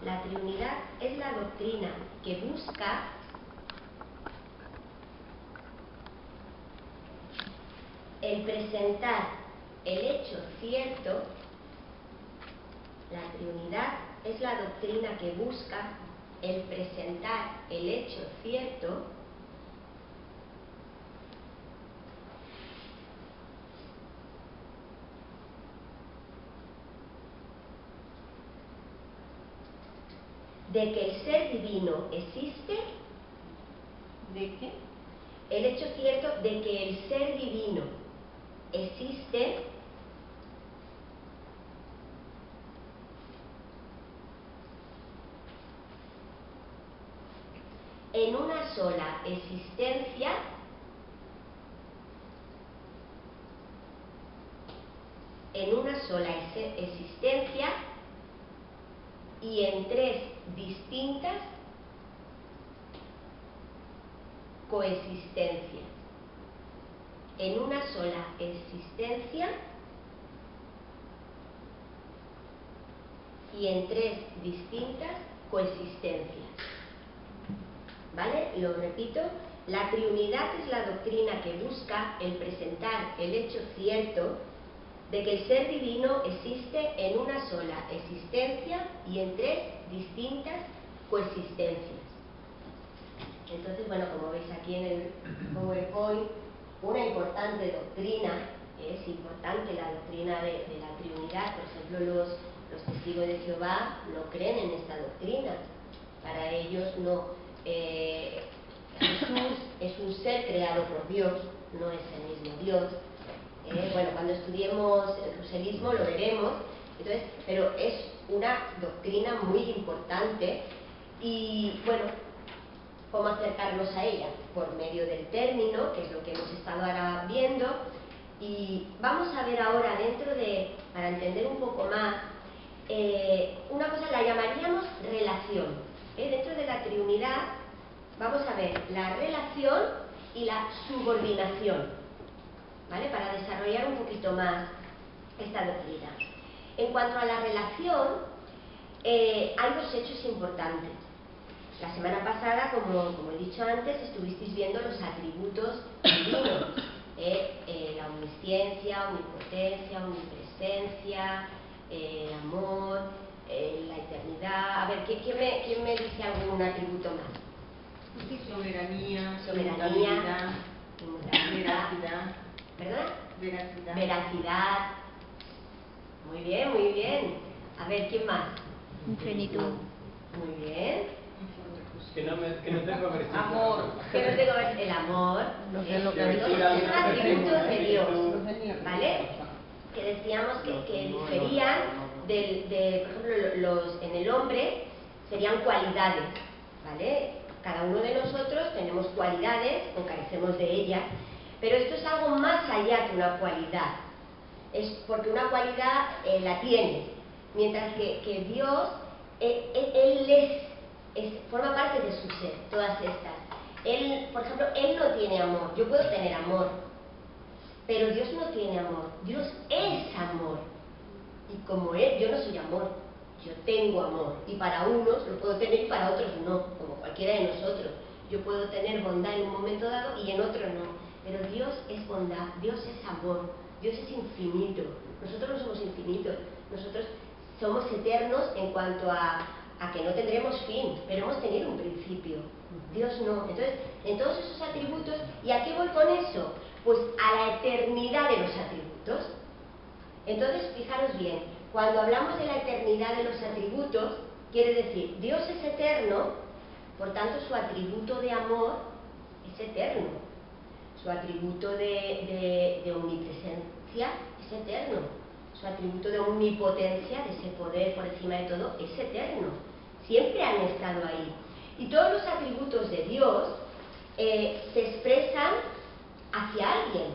La Trinidad es la doctrina que busca el presentar el hecho cierto. La Trinidad es la doctrina que busca el presentar el hecho cierto de que el ser divino existe. ¿De qué? El hecho cierto de que el ser divino existe en una sola existencia y en tres distintas coexistencias. En una sola existencia y en tres distintas coexistencias. ¿Vale? Lo repito. La Trinidad es la doctrina que busca el presentar el hecho cierto de que el ser divino existe en una sola existencia y en tres distintas coexistencias. Entonces, bueno, como veis aquí en el PowerPoint, una importante doctrina, es importante la doctrina de la Trinidad. Por ejemplo, los testigos de Jehová no creen en esta doctrina. Para ellos Jesús es un ser creado por Dios, no es el mismo Dios. Bueno, cuando estudiemos el ruselismo lo veremos. Entonces, pero es una doctrina muy importante y, bueno, ¿cómo acercarnos a ella? Por medio del término, que es lo que hemos estado ahora viendo. Y vamos a ver ahora, para entender un poco más, una cosa la llamaríamos relación. Dentro de la Trinidad vamos a ver la relación y la subordinación, ¿vale? Para desarrollar un poquito más esta doctrina. En cuanto a la relación, hay dos hechos importantes. La semana pasada, como he dicho antes, estuvisteis viendo los atributos divinos, la omnisciencia, omnipotencia, omnipresencia, el amor, la eternidad. A ver, ¿quién me dice algún atributo más? Soberanía, inmutabilidad, veracidad. ¿Perdón? Veracidad. Muy bien, muy bien. A ver, ¿quién más? Infinitud. Muy bien. Que no tengo versículo. Amor. Que no tengo el amor. Todos son atributos de Dios, ¿vale? Que decíamos que diferían por ejemplo, en el hombre serían cualidades, ¿vale? Cada uno de nosotros tenemos cualidades o carecemos de ellas, pero esto es algo más allá que una cualidad. Es porque una cualidad la tienes, mientras que Dios, Él forma parte de su ser, todas estas. Él, por ejemplo, Él no tiene amor. Yo puedo tener amor, pero Dios no tiene amor. Dios es amor. Y como Él, yo no soy amor, yo tengo amor. Y para unos lo puedo tener y para otros no, como cualquiera de nosotros. Yo puedo tener bondad en un momento dado y en otro no. Pero Dios es bondad, Dios es amor, Dios es infinito. Nosotros no somos infinitos, nosotros somos eternos en cuanto a que no tendremos fin, pero hemos tenido un principio. Dios no. Entonces, en todos esos atributos, ¿y a qué voy con eso? Pues a la eternidad de los atributos. Entonces, fijaros bien, cuando hablamos de la eternidad de los atributos, quiere decir, Dios es eterno, por tanto su atributo de amor es eterno. Su atributo de omnipresencia es eterno. Su atributo de omnipotencia, de ese poder por encima de todo, es eterno. Siempre han estado ahí. Y todos los atributos de Dios se expresan hacia alguien,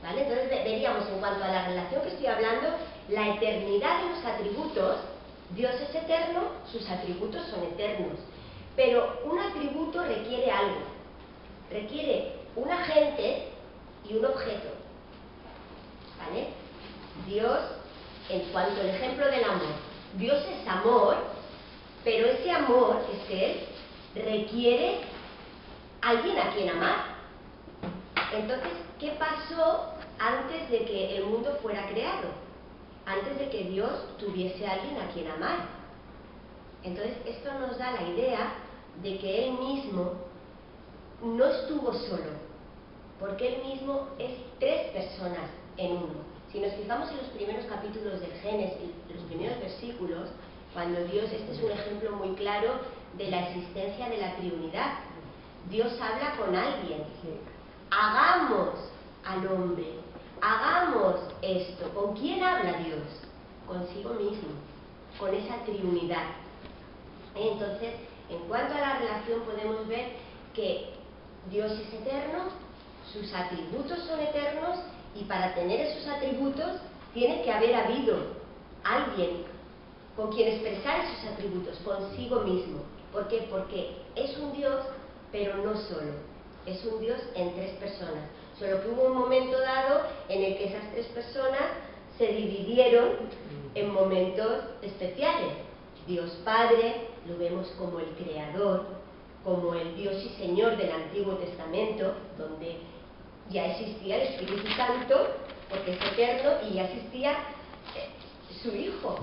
¿vale? Entonces veríamos, en cuanto a la relación que estoy hablando, la eternidad de los atributos. Dios es eterno, sus atributos son eternos. Pero un atributo requiere algo. Requiere un agente y un objeto, ¿vale? Dios, en cuanto al ejemplo del amor, Dios es amor, pero ese amor, ese Él, requiere alguien a quien amar. Entonces, ¿qué pasó antes de que el mundo fuera creado? Antes de que Dios tuviese a alguien a quien amar. Entonces, esto nos da la idea de que Él mismo no estuvo solo, porque Él mismo es tres personas en uno. Si nos fijamos en los primeros capítulos del Génesis, los primeros versículos, cuando Dios, este es un ejemplo muy claro de la existencia de la Trinidad. Dios habla con alguien. Hagamos al hombre, hagamos esto. ¿Con quién habla Dios? Consigo mismo, con esa Trinidad. Entonces, en cuanto a la relación, podemos ver que Dios es eterno, sus atributos son eternos, y para tener esos atributos tiene que haber habido alguien con quien expresar esos atributos, consigo mismo. ¿Por qué? Porque es un Dios, pero no solo. Es un Dios en tres personas. Solo que hubo un momento dado en el que esas tres personas se dividieron en momentos especiales. Dios Padre, lo vemos como el Creador, como el Dios y Señor del Antiguo Testamento, donde ya existía el Espíritu Santo, porque es eterno, y ya existía su Hijo.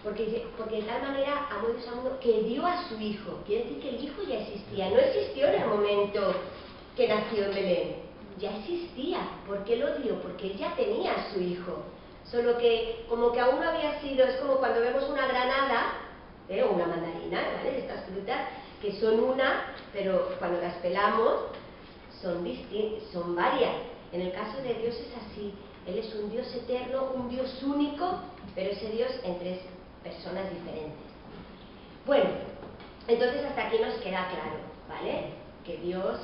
Porque de tal manera amó Dios al mundo que dio a su Hijo. Quiere decir que el Hijo ya existía. No existió en el momento que nació en Belén. Ya existía. ¿Por qué lo dio? Porque él ya tenía a su Hijo. Solo que como que aún no había sido, es como cuando vemos una granada, o una mandarina, ¿vale? Estas frutas, que son una, pero cuando las pelamos son varias. En el caso de Dios es así. Él es un Dios eterno, un Dios único, pero ese Dios en tres personas diferentes. Bueno, entonces hasta aquí nos queda claro, ¿vale? Que Dios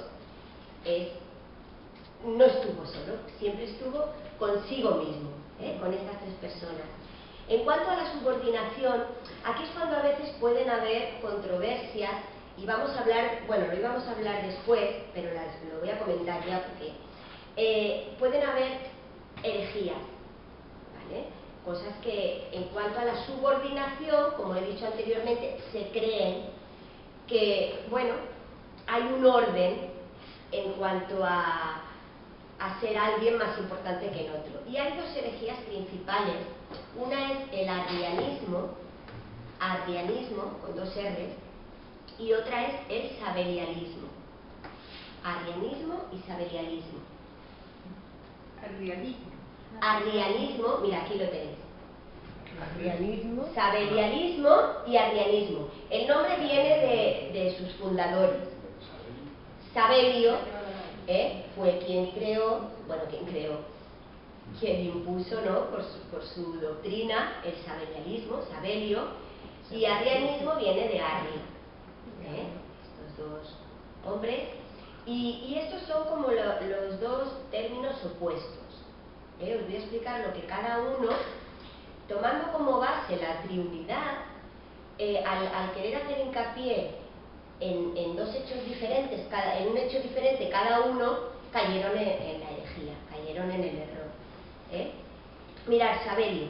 no estuvo solo, siempre estuvo consigo mismo, con estas tres personas. En cuanto a la subordinación, aquí es cuando a veces pueden haber controversias, y vamos a hablar, bueno, lo íbamos a hablar después, pero lo voy a comentar ya porque pueden haber herejías, ¿vale? Cosas que en cuanto a la subordinación, como he dicho anteriormente, se creen que, bueno, hay un orden en cuanto a ser alguien más importante que el otro. Y hay dos herejías principales. Una es el arrianismo con dos R's, y otra es el sabelianismo. Arrianismo y sabelianismo. Arrianismo, mira, aquí lo tenéis. Arrianismo. Sabelianismo y arrianismo. El nombre viene de sus fundadores. Sabelio fue quien impuso, ¿no?, por su doctrina el sabelianismo, Sabelio, y arrianismo viene de Arri, estos dos hombres, y estos son como los dos términos opuestos. Os voy a explicar lo que cada uno, tomando como base la Trinidad, al querer hacer hincapié en dos hechos diferentes, en un hecho diferente cada uno, cayeron en la herejía, cayeron en el error. Mirad, Sabelio,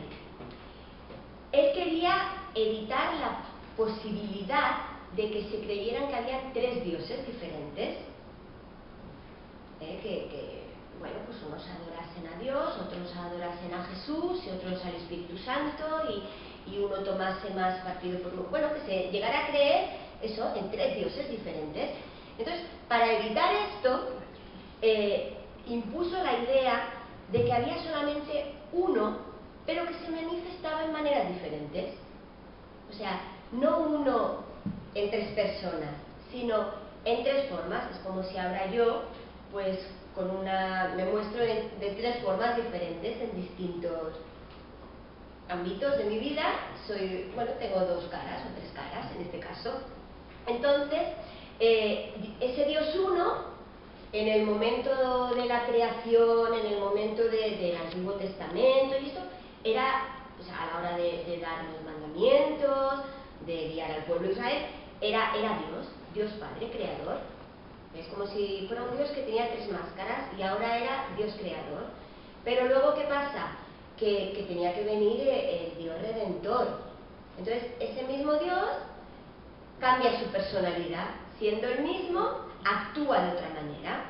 él quería evitar la posibilidad de que se creyeran que había tres dioses diferentes, bueno, pues unos adorasen a Dios, otros adorasen a Jesús y otros al Espíritu Santo, y uno tomase más partido por uno. Bueno, que se llegara a creer eso en tres dioses diferentes. Entonces, para evitar esto, impuso la idea de que había solamente uno, pero que se manifestaba en maneras diferentes. O sea, no uno en tres personas, sino en tres formas. Es como si ahora yo, pues, me muestro de tres formas diferentes en distintos ámbitos de mi vida. Tengo dos caras o tres caras en este caso. Entonces, ese Dios uno, en el momento de la creación, en el momento del Antiguo Testamento y esto, era, o sea, a la hora de dar los mandamientos, de guiar al pueblo de Israel, era Dios Padre, Creador. Es como si fuera un Dios que tenía tres máscaras, y ahora era Dios Creador. Pero luego, ¿qué pasa? Que tenía que venir el Dios Redentor. Entonces, ese mismo Dios cambia su personalidad. Siendo el mismo, actúa de otra manera.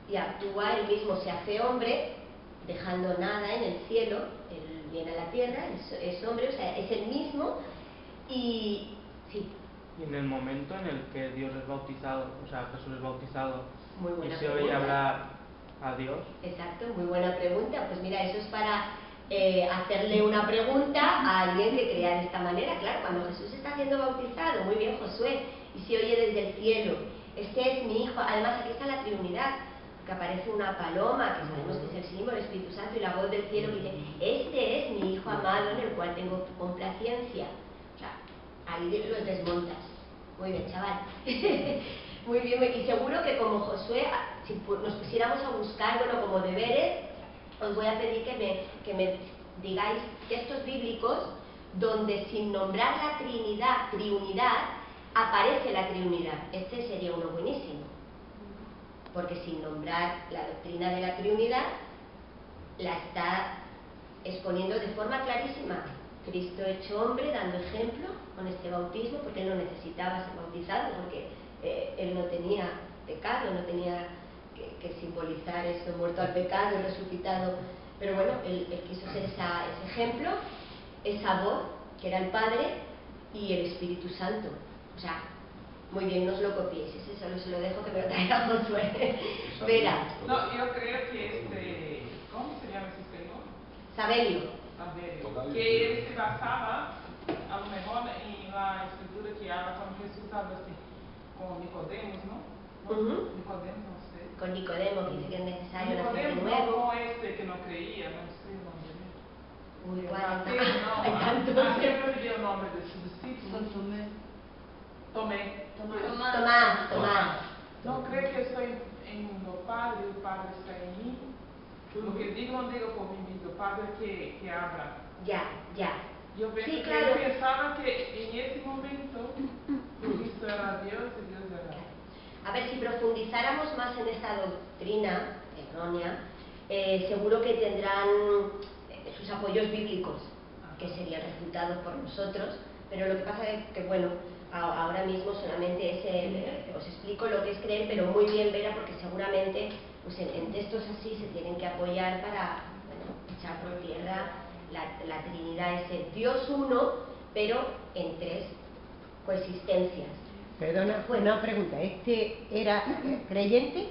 Y actúa, él mismo se hace hombre, dejando nada en el cielo, él viene a la tierra, es hombre, o sea, es el mismo. Y sí. Y en el momento en el que Dios es bautizado, o sea, Jesús es bautizado, Muy buena y se pregunta. oye hablar a Dios. Exacto, muy buena pregunta. Pues mira, eso es para hacerle una pregunta a alguien que crea de esta manera. Claro, cuando Jesús está siendo bautizado, muy bien, Josué, y se oye desde el cielo, este es mi hijo. Además, aquí está la Trinidad, que aparece una paloma, que sabemos que es el símbolo del Espíritu Santo, y la voz del cielo que dice, este es mi hijo amado en el cual tengo complacencia. O sea, ahí los desmontas. Muy bien, chaval. Muy bien, y seguro que como Josué, si nos pusiéramos a buscar, bueno, como deberes, os voy a pedir que me digáis textos bíblicos donde sin nombrar la triunidad, aparece la triunidad. Este sería uno buenísimo. Porque sin nombrar la doctrina de la triunidad, la está exponiendo de forma clarísima. Cristo hecho hombre, dando ejemplo con este bautismo, porque él no necesitaba ser bautizado, porque él no tenía pecado, no tenía que simbolizar eso, muerto al pecado, resucitado. Pero bueno, él quiso ser ese ejemplo, esa voz, que era el Padre, y el Espíritu Santo. O sea, muy bien, no os lo copiéis, ese solo se lo dejo que me lo traiga Josué. Vera. No, yo creo que ¿cómo se llama ese señor? Sabelio. Que él se basaba, a lo mejor, en la escritura que habla cuando Jesús habla así, con Nicodemos, ¿no? Nicodemo, no sé. Con Nicodemo, que dice que es necesario nacer de Nicodemo, nuevo. no este que no creía, no sé el nombre de él. Uy, Mateo, no, hay tantos. siempre me dio el nombre de su discípulo. Tomás. No creo que estoy en lo Padre, el Padre está en mí. Lo que digo, no digo por mí mismo, el Padre que habla. Ya. Yo Sí, claro. pensaba que en ese momento Cristo era Dios y Dios era. A ver, si profundizáramos más en esta doctrina errónea, seguro que tendrán sus apoyos bíblicos, que serían refutados por nosotros, pero lo que pasa es que, bueno, ahora mismo solamente os explico lo que es creer, pero muy bien, Vera, porque seguramente pues en textos así se tienen que apoyar para, bueno, echar por tierra la Trinidad, ese Dios uno, pero en tres coexistencias. Perdona, una pregunta. ¿Este era creyente?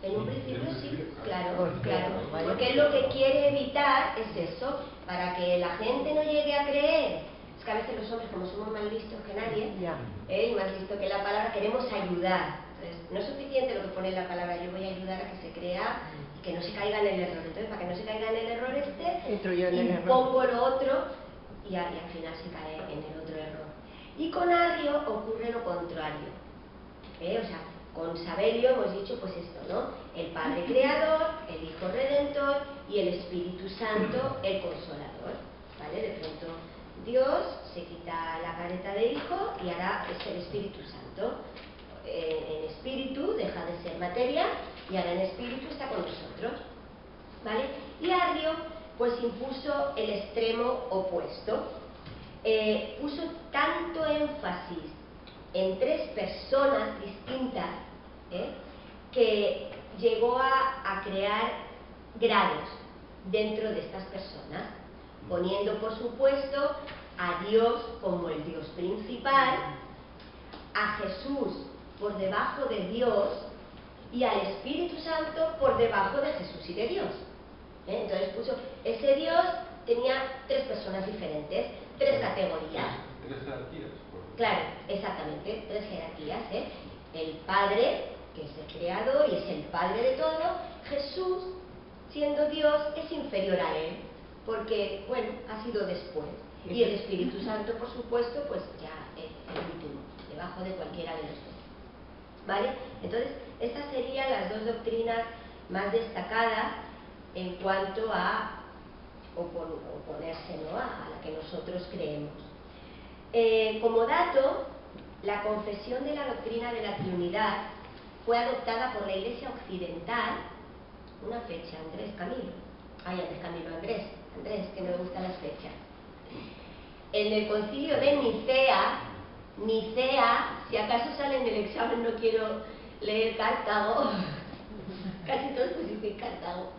En un principio sí, claro, Pues, claro. vale. Porque él lo que quiere evitar es eso, para que la gente no llegue a creer. Es que a veces los hombres, como somos más listos que nadie, Ya. y más listo que la palabra, queremos ayudar. Entonces, no es suficiente lo que pone en la palabra, yo voy a ayudar a que se crea y que no se caiga en el error. Entonces, para que no se caiga en el error Entro yo en el error. impongo lo otro y al final se cae en el otro error. Y con Arrio ocurre lo contrario. O sea, con Sabelio hemos dicho pues esto, ¿no? El Padre Creador, el Hijo Redentor y el Espíritu Santo, el Consolador. ¿Vale? De pronto Dios se quita la careta de Hijo y ahora es el Espíritu Santo. En espíritu deja de ser materia y ahora en espíritu está con nosotros. ¿Vale? Y Arrio pues impuso el extremo opuesto. Puso tanto énfasis en tres personas distintas que llegó a crear grados dentro de estas personas, poniendo por supuesto a Dios como el Dios principal, a Jesús por debajo de Dios y al Espíritu Santo por debajo de Jesús y de Dios. Entonces puso, ese Dios tenía tres personas diferentes, tres categorías. Tres jerarquías. Claro, exactamente, tres jerarquías. El Padre, que es el Creador y es el Padre de todo. Jesús, siendo Dios, es inferior a Él, porque, bueno, ha sido después. Y el Espíritu Santo, por supuesto, pues ya es el último, debajo de cualquiera de los dos. ¿Vale? Entonces, estas serían las dos doctrinas más destacadas en cuanto a oponerse, ¿no?, a la que nosotros creemos. Como dato, la confesión de la doctrina de la Trinidad fue adoptada por la Iglesia Occidental, una fecha, Andrés Camilo, que no me gustan las fechas. En el concilio de Nicea, Nicea, si acaso sale en el examen, no quiero leer Cartago, casi todos pusisteis Cartago.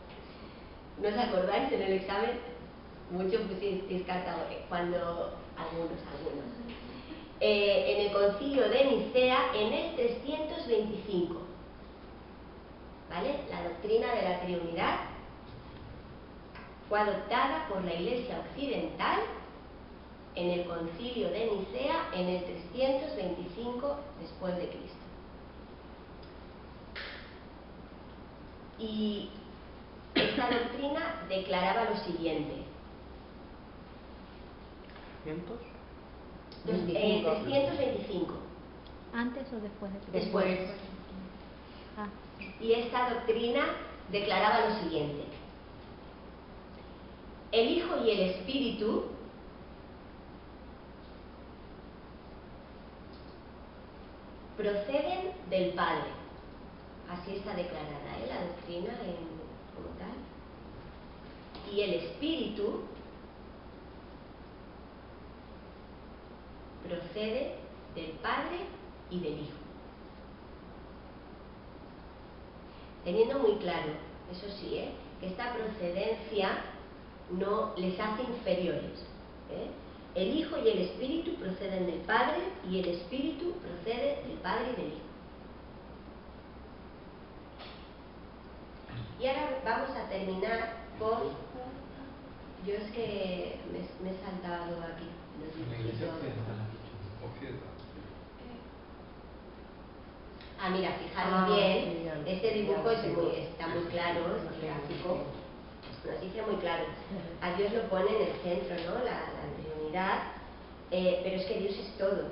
¿No os acordáis en el examen? Muchos pusisteis Cartago, cuando algunos. En el concilio de Nicea, en el 325, ¿vale? La doctrina de la Trinidad fue adoptada por la Iglesia Occidental en el concilio de Nicea en el 325 después de Cristo. Y esta doctrina declaraba lo siguiente. ¿Cientos? 325. ¿Antes o después de Cristo? Después. Ah. Y esta doctrina declaraba lo siguiente. El Hijo y el Espíritu proceden del Padre. Así está declarada, la doctrina como tal. Y el Espíritu procede del Padre y del Hijo. Teniendo muy claro, eso sí, que esta procedencia no les hace inferiores. El Hijo y el Espíritu proceden del Padre y el Espíritu procede del Padre y del Hijo. Y ahora vamos a terminar con... Yo es que me he saltado aquí. Mira, fijaros bien, este dibujo está muy claro, este gráfico, nos dice muy claro. A Dios lo pone en el centro, ¿no? La Trinidad, pero es que Dios es todo.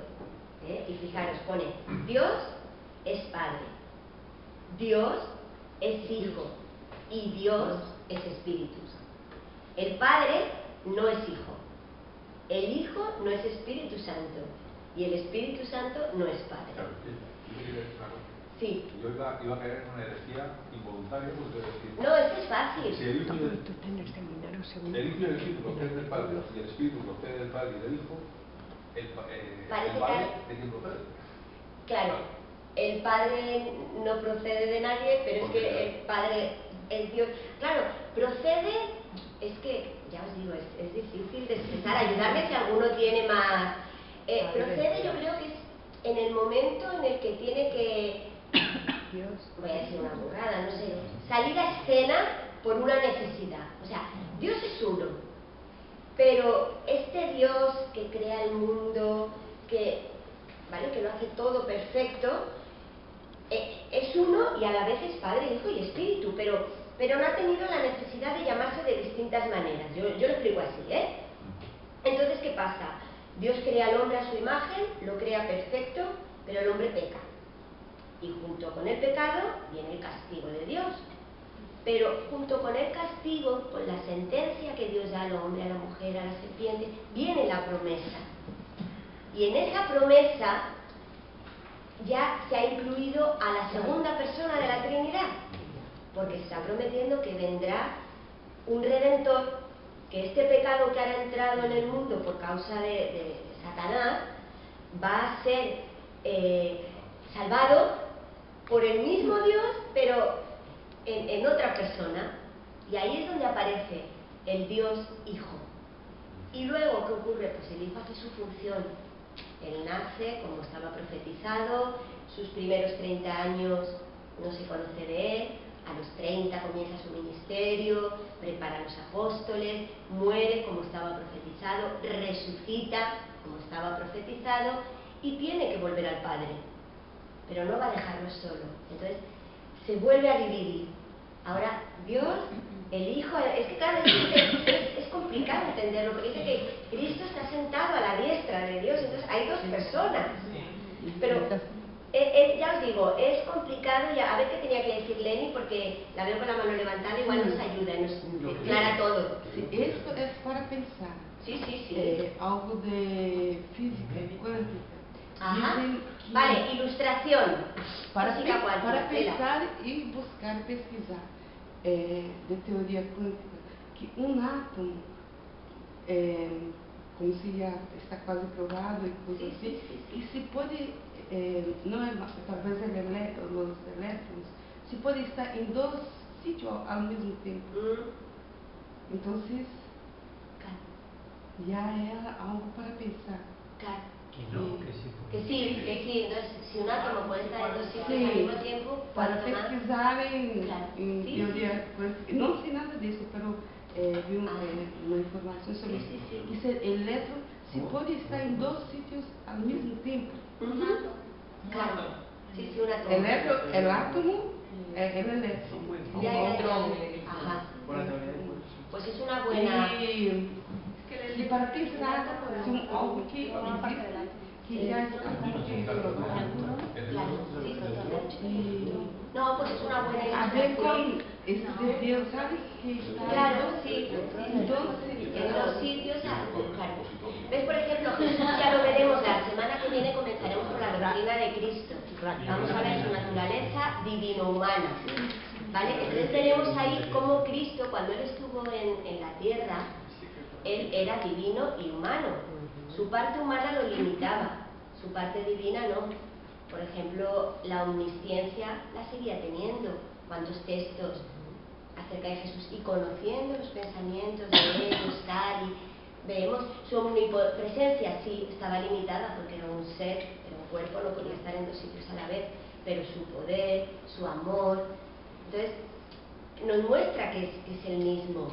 Y fijaros, pone, Dios es Padre, Dios es Hijo y Dios es Espíritu. El Padre no es Hijo, el Hijo no es Espíritu Santo y el Espíritu Santo no es Padre. Sí. Yo iba a caer en una herejía involuntaria. No, esto es fácil. Si el Hijo y el Espíritu proceden del Padre y el Espíritu procede del Padre y del Hijo, el Padre ¿de quién procede? Claro, el Padre no procede de nadie, pero es que el Padre es Dios. Claro, procede, es que, ya os digo, es difícil de expresar. Ayudarme si alguno tiene más. Procede, yo creo que es en el momento en el que tiene que, voy a decir una burrada, no sé, salir a escena por una necesidad. O sea, Dios es uno, pero este Dios que crea el mundo, que lo hace todo perfecto, es uno y a la vez es Padre, Hijo y Espíritu, pero no ha tenido la necesidad de llamarse de distintas maneras. Yo lo explico así, Entonces, ¿qué pasa? Dios crea al hombre a su imagen, lo crea perfecto, pero el hombre peca. Y junto con el pecado viene el castigo de Dios. Pero junto con el castigo, con la sentencia que Dios da al hombre, a la mujer, a la serpiente, viene la promesa. Y en esa promesa ya se ha incluido a la segunda persona de la Trinidad, porque se está prometiendo que vendrá un Redentor, que este pecado que ha entrado en el mundo por causa de Satanás va a ser salvado por el mismo Dios, pero en otra persona. Y ahí es donde aparece el Dios Hijo. Y luego, ¿qué ocurre? Pues el Hijo hace su función. Él nace, como estaba profetizado, sus primeros 30 años no se conoce de él. A los 30 comienza su ministerio, prepara a los apóstoles, muere como estaba profetizado, resucita como estaba profetizado y tiene que volver al Padre, pero no va a dejarnos solo. Entonces se vuelve a dividir. Ahora Dios, el Hijo, es que claro, es complicado entenderlo, porque dice que Cristo está sentado a la diestra de Dios, entonces hay dos personas, pero ya os digo, es complicado, a ver qué tenía que decir Leni, porque la veo con la mano levantada, igual nos ayuda, nos aclara todo. Esto es para pensar. Sí. Algo de física y cuántica. Ajá. Vale, ilustración. Para Física cuántica, pensar y buscar, pesquisar de teoría cuántica, que un átomo como si ya está casi probado y cosas así. Y se puede, no es tal vez los eléctrons, se puede estar en dos sitios al mismo tiempo. Entonces, ya era algo para pensar. Claro. Que no, que sí. Que sí. Entonces, si un átomo puede estar en dos sitios Sí, al mismo tiempo, para cuanto más... pesquisar Claro. en Sí, teoría, pues, no sé nada de eso, pero vi una información sobre eso. Dice, el electrón se puede estar en dos sitios al mismo tiempo. Claro. Sí, un átomo. El átomo es el electrón. Ya. Ajá. Pues es una buena... Y para pensar, son algo que existe, que ya está Claro, sí, totalmente. No, pues es una buena a ver ilustración. con este de Dios, ¿sabes? Que está Claro, sí. en En dos sitios, claro. ¿Ves, por ejemplo, Jesús ya lo veremos la semana que viene, comenzaremos con la doctrina de Cristo. Vamos a ver su naturaleza divino-humana. ¿Vale? Entonces tenemos ahí cómo Cristo, cuando Él estuvo en la tierra, Él era divino y humano. Su parte humana lo limitaba, su parte divina no. Por ejemplo, la omnisciencia la seguía teniendo. ¿Cuántos textos acerca de Jesús? Y conociendo los pensamientos de ellos, tal, y vemos su omnipresencia, sí, estaba limitada porque era un ser, era un cuerpo, no podía estar en dos sitios a la vez, pero su poder, su amor. Entonces, nos muestra que es el mismo,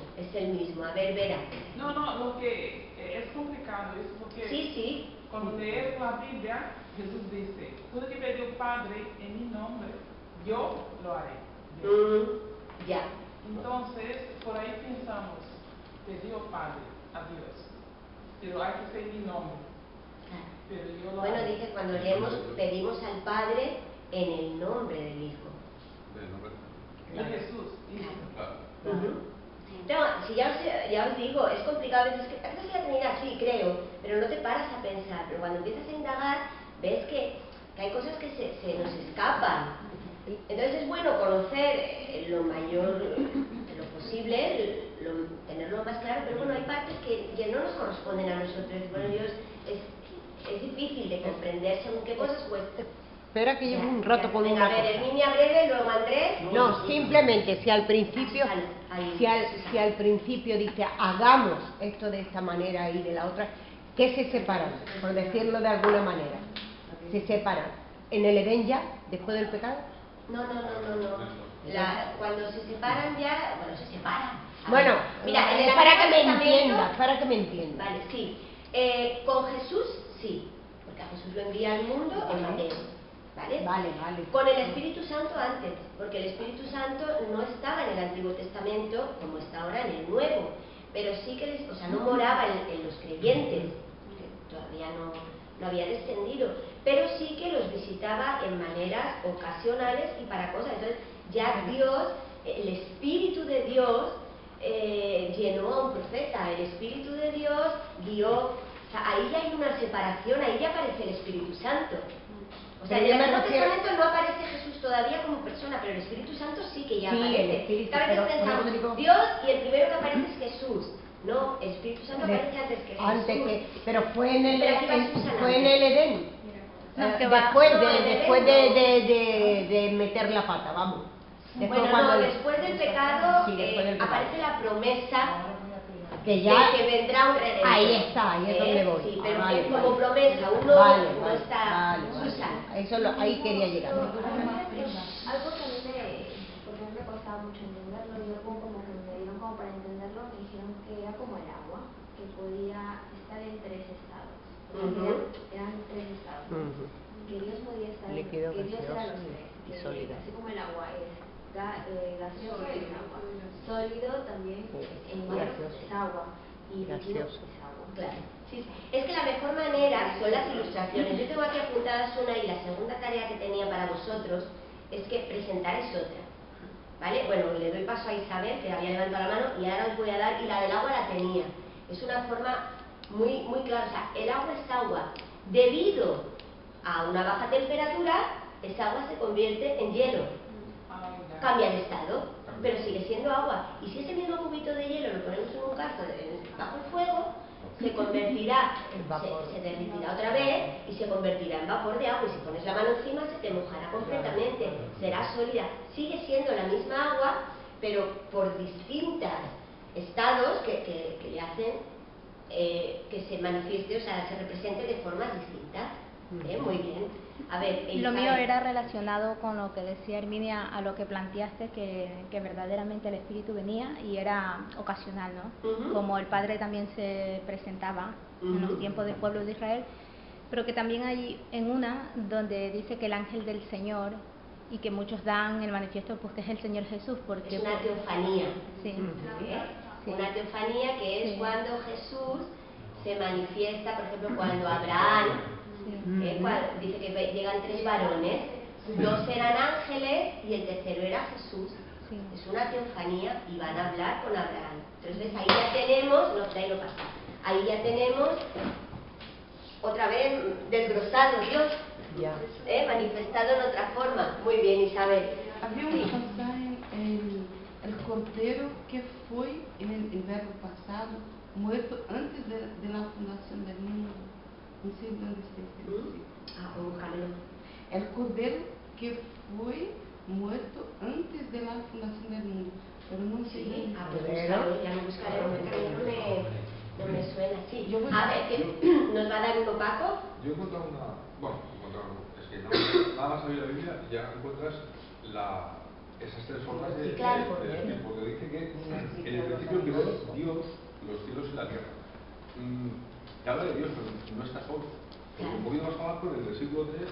A ver, Vera. No, lo que es complicado eso porque Sí. cuando lees la Biblia, Jesús dice, todo que pediu el Padre en mi nombre, yo lo haré. Ya. Entonces, por ahí pensamos, pediu el Padre a Dios, pero hay que ser en mi nombre. Pero yo lo Bueno, haré. dice, cuando leemos, pedimos al Padre en el nombre del Hijo. De Jesús. No, si ya os digo, es complicado a veces que parece la Trinidad, sí, creo, pero no te paras a pensar. Pero cuando empiezas a indagar, ves que hay cosas que se nos escapan. Entonces es bueno conocer lo mayor, lo posible, tenerlo más claro, pero bueno, hay partes que no nos corresponden a nosotros. Bueno, Dios es difícil de comprender según qué cosas, pues... Espera que llevo un rato con una cosa. A ver, Herminia breve, luego Andrés... No, simplemente si al principio... Si al principio dice hagamos esto de esta manera y de la otra, ¿qué se separan? Por decirlo de alguna manera. Se separan. ¿En el Edén ya, después del pecado? No. Cuando se separan ya, bueno, se separan. Bueno, mira, para que me entienda. Vale, sí. Con Jesús, sí, porque a Jesús lo envía al mundo en Mateo. ¿Vale? Vale. Con el Espíritu Santo antes, porque el Espíritu Santo no estaba en el Antiguo Testamento como está ahora en el Nuevo, pero sí que no moraba en los creyentes, porque todavía no había descendido, pero sí que los visitaba en maneras ocasionales y para cosas. Entonces ya Dios, el Espíritu de Dios llenó a un profeta, el Espíritu de Dios guió, ahí ya hay una separación, ahí ya aparece el Espíritu Santo. O sea, en el Antiguo Testamento no aparece Jesús todavía como persona, pero el Espíritu Santo sí que ya aparece. A veces pensamos, Dios y el primero que aparece es Jesús. No, el Espíritu Santo aparece antes que Jesús. Pero fue en el Edén. Después de meter la pata, vamos. Después del pecado aparece la promesa que vendrá un redentor. Ahí está, ahí es donde voy. Sí, pero como promesa, uno no está... Ahí quería llegar. Algo que a mí me costaba mucho entenderlo, y luego como que me dieron como para entenderlo, me dijeron que era como el agua, que podía estar en tres estados. Eran tres estados. Que Dios podía estar en que Dios era los tres. Así como el agua es gaseoso es agua, sólido también es agua y líquido es agua. Claro. Sí. Es que la mejor manera son las ilustraciones. Yo tengo aquí apuntadas una y la segunda tarea que tenía para vosotros es que presentarais otra. ¿Vale? Bueno, le doy paso a Isabel, que había levantado la mano, y ahora os voy a dar, y la del agua la tenía. Es una forma muy clara. O sea, el agua es agua. Debido a una baja temperatura, esa agua se convierte en hielo. Cambia de estado, pero sigue siendo agua. Y si ese mismo cubito de hielo lo ponemos en un cazo bajo el fuego, se convertirá, se derretirá otra vez y se convertirá en vapor de agua, y si pones la mano encima se te mojará completamente, será sólida. Sigue siendo la misma agua, pero por distintos estados que le hacen que se manifieste, o sea, se represente de formas distintas. Muy bien. A ver, lo mío era relacionado con lo que decía Herminia, a lo que planteaste, que verdaderamente el Espíritu venía y era ocasional, ¿no? Como el Padre también se presentaba en los tiempos del pueblo de Israel, pero que también hay en una donde dice que el ángel del Señor, y que muchos dan el manifiesto pues que es el Señor Jesús, porque es una teofanía. Sí. Una teofanía que es cuando Jesús se manifiesta, por ejemplo, cuando Abraham dice que llegan 3 varones, 2 eran ángeles y el tercero era Jesús. Es una teofanía y van a hablar con Abraham. Entonces ahí ya tenemos, no, ahí no pasa, ahí ya tenemos otra vez desglosado Dios, manifestado en otra forma. Muy bien, Isabel. Había un pasaje en el Cordero que fue en el verbo pasado, muerto antes de la fundación del mundo. No sé dónde está este versículo. Búscamelo. El Cordero que fue muerto antes de la fundación del mundo. Pero no sé. Sí, ya lo buscaremos, porque no me suena. Sí. A ver, ¿nos va a dar uno, Paco? Yo he encontrado es que nada más abrir la Biblia ya encuentras esas 3 formas de decir, porque dice que en el principio creó Dios los cielos y la tierra. Que habla de Dios, pero no está solo. Porque un poquito más abajo, en el versículo 3,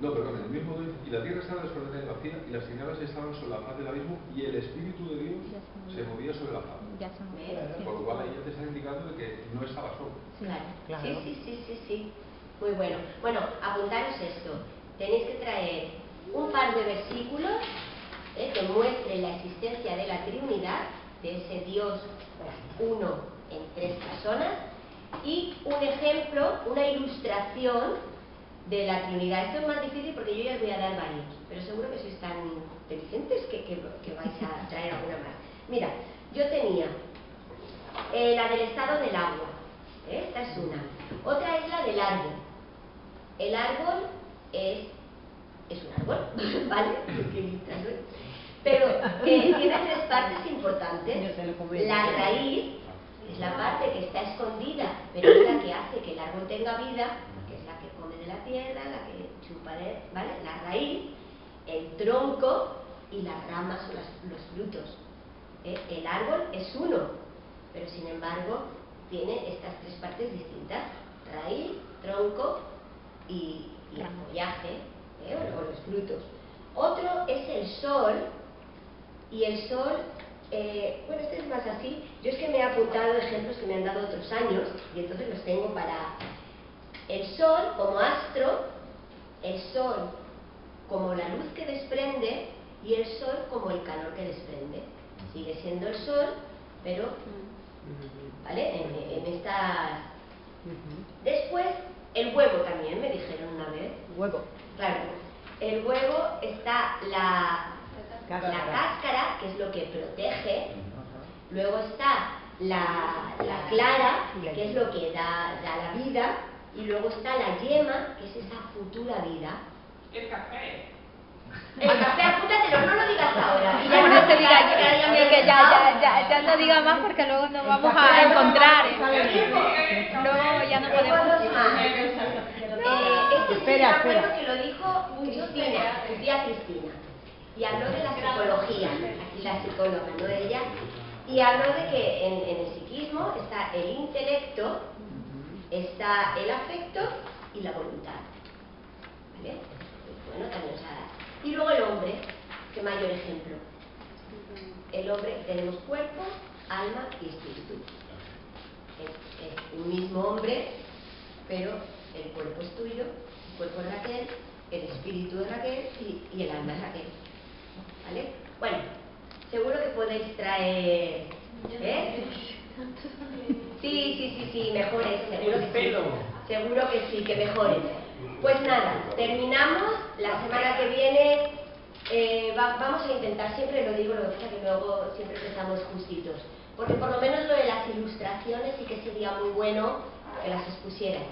en el mismo dice, y la tierra estaba desordenada y vacía, y las tinieblas estaban sobre la faz del abismo, y el Espíritu de Dios se movía sobre la faz. Por lo cual ahí ya te está indicando de que no estaba solo. Claro. Sí. Muy bueno. Bueno, apuntaros esto. Tenéis que traer un par de versículos que muestren la existencia de la Trinidad, de ese Dios uno en 3 personas, y un ejemplo, una ilustración de la Trinidad. Esto es más difícil porque yo ya os voy a dar varios, pero seguro que sois tan inteligentes que vais a traer alguna más. Mira, yo tenía la del estado del agua, esta es una. Otra es la del árbol. El árbol es un árbol, ¿vale? Pero tiene 3 partes importantes. La raíz es la parte que está escondida, pero es la que hace que el árbol tenga vida, que es la que come de la tierra, la que chupa ¿vale? La raíz, el tronco y las ramas o los frutos. El árbol es uno, pero sin embargo tiene estas 3 partes distintas: raíz, tronco y el follaje, o los frutos. Otro es el sol, y el sol, este es más así. Yo es que me he apuntado ejemplos que me han dado otros años, y entonces los tengo para el sol como astro, el sol como la luz que desprende, y el sol como el calor que desprende. Sigue siendo el sol, pero ¿vale? En estas. Después, el huevo también, me dijeron una vez. Huevo. Claro. El huevo está la cáscara, que es lo que protege. Luego está la clara, que es lo que da la vida. Y luego está la yema, que es esa futura vida. El café. El café, apúntatelo, no lo digas ahora. Ya no te diga, ya no diga más porque luego nos vamos a encontrar. Luego ya no podemos. Espera. Que lo dijo Cristina, tu tía Cristina, y habló de la psicología, aquí la psicóloga, no ella, y habló de que en el psiquismo está el intelecto, está el afecto y la voluntad, ¿vale? Bueno, también, o sea, y luego el hombre, que mayor ejemplo. El hombre, tenemos cuerpo, alma y espíritu. Es un mismo hombre, pero el cuerpo es tuyo, el cuerpo es Raquel, el espíritu es Raquel y el alma es Raquel. ¿Vale? Bueno, seguro que podéis traer. Sí, mejores, seguro que sí, que mejores. Pues nada, terminamos. La semana que viene vamos a intentar, siempre lo digo, lo que pasa que luego siempre empezamos justitos. porque por lo menos lo de las ilustraciones sí que sería muy bueno que las expusieran.